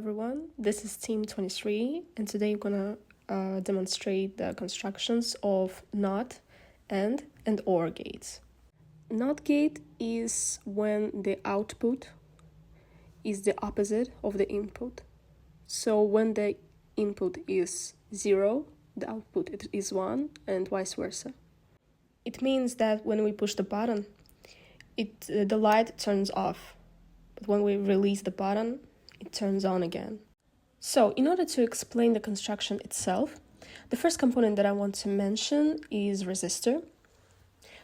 everyone, this is Team 23 and today we're gonna demonstrate the constructions of NOT, AND, and OR gates. NOT gate is when the output is the opposite of the input. So when the input is 0, the output is 1 and vice versa. It means that when we push the button, the light turns off, but when we release the button, it turns on again. So in order to explain the construction itself, the first component that I want to mention is resistor,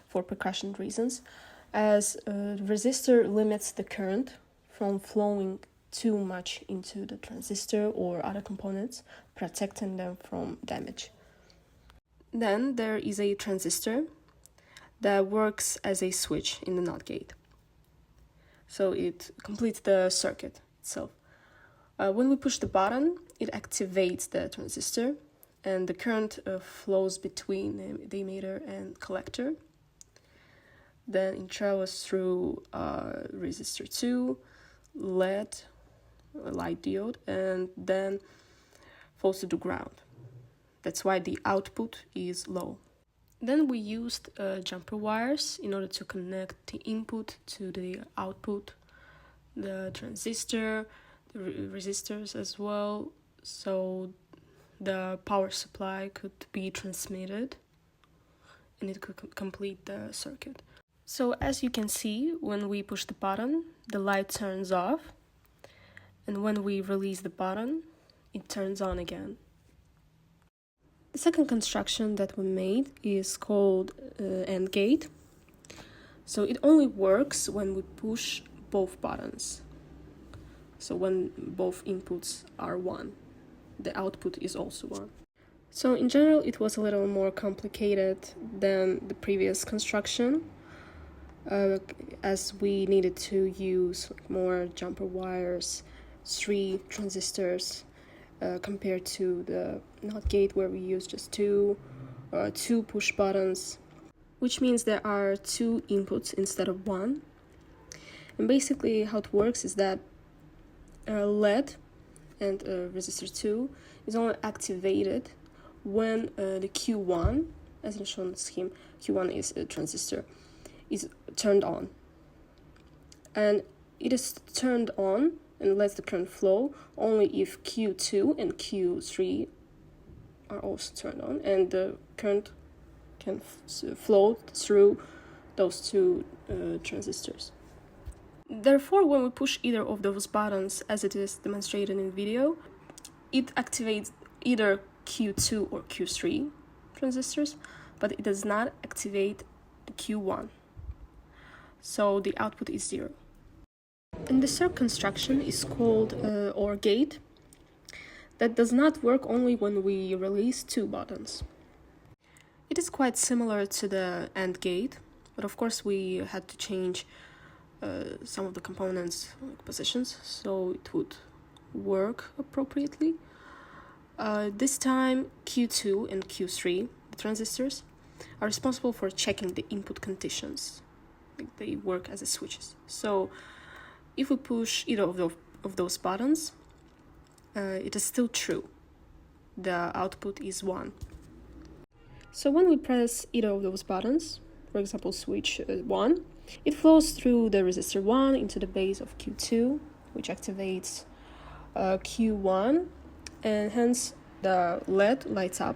for precaution reasons, as resistor limits the current from flowing too much into the transistor or other components, protecting them from damage. Then there is a transistor that works as a switch in the NOT gate. So it completes the circuit itself. When we push the button, it activates the transistor and the current flows between the emitter and collector. Then it travels through resistor 2, LED, light diode, and then falls to the ground. That's why the output is low. Then we used jumper wires in order to connect the input to the output, the transistor, the resistors as well, so the power supply could be transmitted and it could complete the circuit. So as you can see, when we push the button, the light turns off, and when we release the button, it turns on again. The second construction that we made is called AND gate. So it only works when we push both buttons. So when both inputs are 1, the output is also 1. So in general, it was a little more complicated than the previous construction, as we needed to use more jumper wires, 3 transistors, compared to the NOT gate where we use just 2 push buttons, which means there are 2 inputs instead of 1. And basically how it works is that LED and resistor 2 is only activated when the Q1, as shown in the scheme, Q1 is a transistor, is turned on. And it is turned on and lets the current flow only if Q2 and Q3 are also turned on, and the current can flow through those 2 transistors. Therefore, when we push either of those buttons, as it is demonstrated in the video, it activates either Q2 or Q3 transistors, but it does not activate the Q1. So the output is 0. And the third construction is called OR gate. That does not work only when we release 2 buttons. It is quite similar to the AND gate, but of course we had to change some of the components positions so it would work appropriately. This time Q2 and Q3, the transistors, are responsible for checking the input conditions. They work as switches. So if we push either of those buttons, it is still true. The output is 1. So when we press either of those buttons, for example switch 1, it flows through the resistor 1 into the base of Q2, which activates Q1, and hence the LED lights up